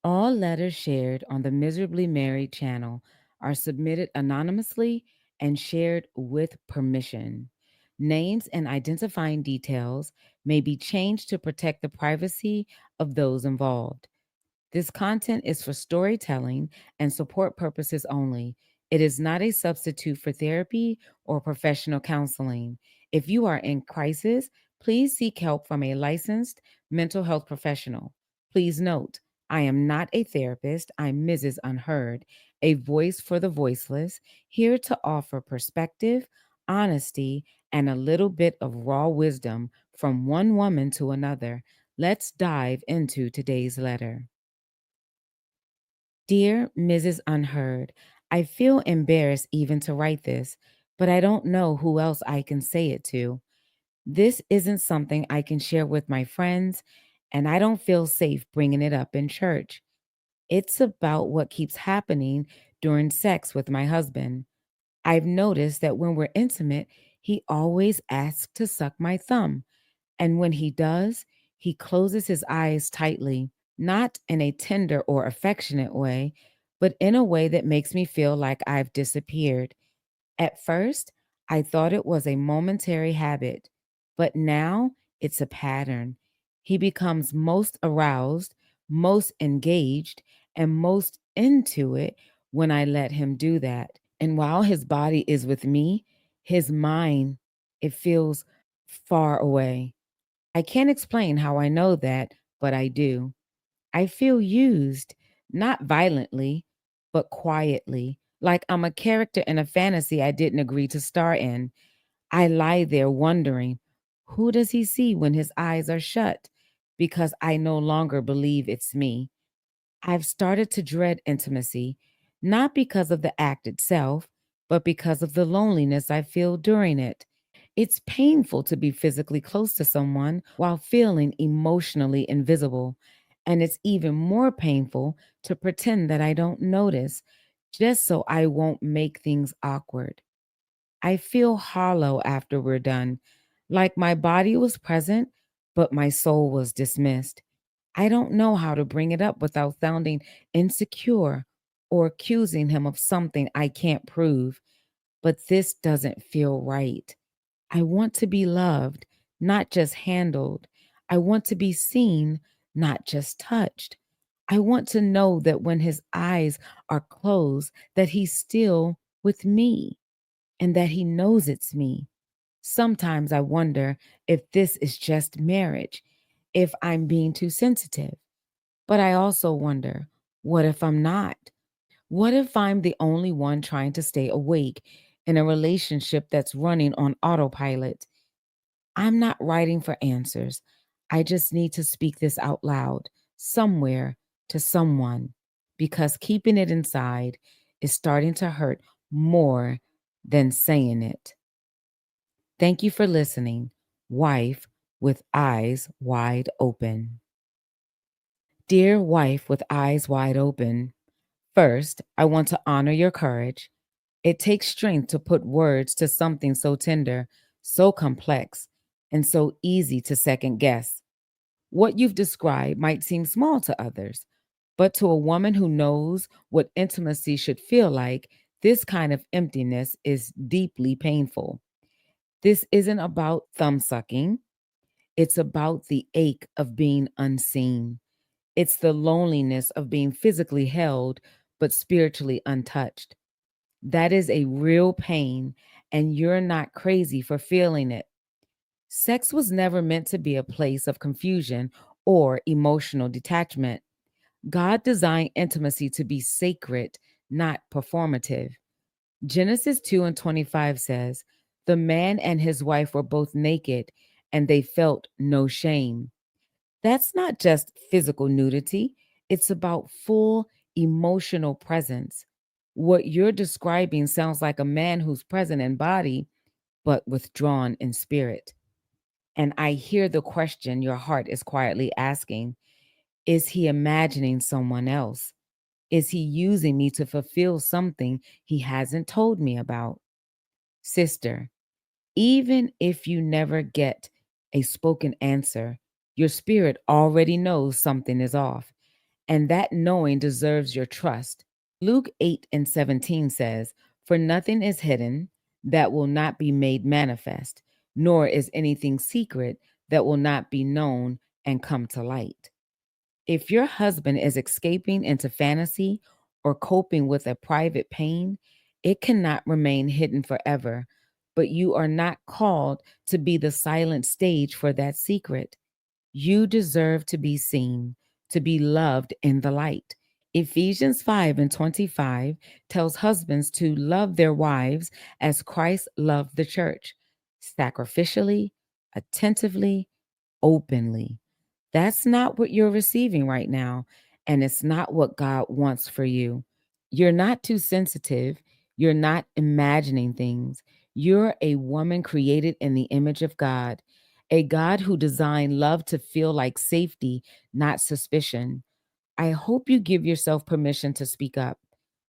All letters shared on the Miserably Married channel are submitted anonymously and shared with permission. Names and identifying details may be changed to protect the privacy of those involved. This content is for storytelling and support purposes only. It is not a substitute for therapy or professional counseling. If you are in crisis, please seek help from a licensed mental health professional. Please note, I am not a therapist. I'm Mrs. Unheard, a voice for the voiceless, here to offer perspective, honesty, and a little bit of raw wisdom from one woman to another. Let's dive into today's letter. Dear Mrs. Unheard, I feel embarrassed even to write this, but I don't know who else I can say it to. This isn't something I can share with my friends, and I don't feel safe bringing it up in church. It's about what keeps happening during sex with my husband. I've noticed that when we're intimate, he always asks to suck my thumb, and when he does, he closes his eyes tightly, not in a tender or affectionate way, but in a way that makes me feel like I've disappeared. At first, I thought it was a momentary habit, but now it's a pattern. He becomes most aroused, most engaged, and most into it when I let him do that. And while his body is with me, his mind, it feels far away. I can't explain how I know that, but I do. I feel used, not violently, but quietly, like I'm a character in a fantasy I didn't agree to star in. I lie there wondering, who does he see when his eyes are shut? Because I no longer believe it's me. I've started to dread intimacy, not because of the act itself, but because of the loneliness I feel during it. It's painful to be physically close to someone while feeling emotionally invisible. And it's even more painful to pretend that I don't notice, just so I won't make things awkward. I feel hollow after we're done, like my body was present, but my soul was dismissed. I don't know how to bring it up without sounding insecure or accusing him of something I can't prove, but this doesn't feel right. I want to be loved, not just handled. I want to be seen, not just touched. I want to know that when his eyes are closed, that he's still with me and that he knows it's me. Sometimes I wonder if this is just marriage, if I'm being too sensitive. But I also wonder, what if I'm not? What if I'm the only one trying to stay awake in a relationship that's running on autopilot? I'm not writing for answers. I just need to speak this out loud somewhere to someone because keeping it inside is starting to hurt more than saying it. Thank you for listening, wife with eyes wide open. Dear wife with eyes wide open, first, I want to honor your courage. It takes strength to put words to something so tender, so complex, and so easy to second guess. What you've described might seem small to others, but to a woman who knows what intimacy should feel like, this kind of emptiness is deeply painful. This isn't about thumb sucking, it's about the ache of being unseen. It's the loneliness of being physically held, but spiritually untouched. That is a real pain, and you're not crazy for feeling it. Sex was never meant to be a place of confusion or emotional detachment. God designed intimacy to be sacred, not performative. Genesis 2 and 25 says, the man and his wife were both naked and they felt no shame. That's not just physical nudity, it's about full emotional presence. What you're describing sounds like a man who's present in body, but withdrawn in spirit. And I hear the question your heart is quietly asking. Is he imagining someone else? Is he using me to fulfill something he hasn't told me about? Sister, even if you never get a spoken answer, your spirit already knows something is off. And that knowing deserves your trust. Luke 8:17 says, "For nothing is hidden that will not be made manifest, nor is anything secret that will not be known and come to light." If your husband is escaping into fantasy or coping with a private pain, it cannot remain hidden forever. But you are not called to be the silent stage for that secret. You deserve to be seen, to be loved in the light. Ephesians 5:25 tells husbands to love their wives as Christ loved the church, sacrificially, attentively, openly. That's not what you're receiving right now, and it's not what God wants for you. You're not too sensitive. You're not imagining things. You're a woman created in the image of God, a God who designed love to feel like safety, not suspicion. I hope you give yourself permission to speak up,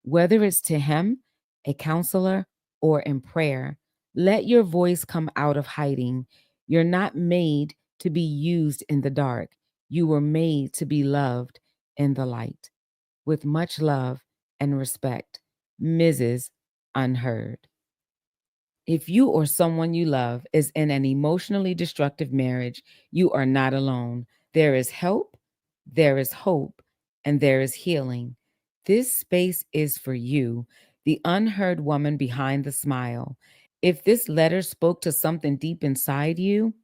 whether it's to Him, a counselor, or in prayer. Let your voice come out of hiding. You're not made to be used in the dark. You were made to be loved in the light. With much love and respect, Mrs. Unheard. If you or someone you love is in an emotionally destructive marriage, you are not alone. There is help, there is hope, and there is healing. This space is for you, the unheard woman behind the smile. If this letter spoke to something deep inside you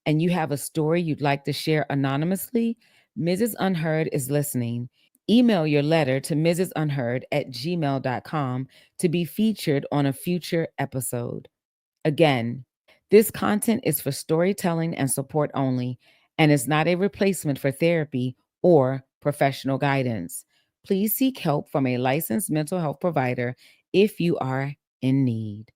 and you have a story you'd like to share anonymously, Mrs. Unheard is listening. Email your letter to mrsunheard@gmail.com to be featured on a future episode. Again, this content is for storytelling and support only and is not a replacement for therapy or professional guidance. Please seek help from a licensed mental health provider if you are in need.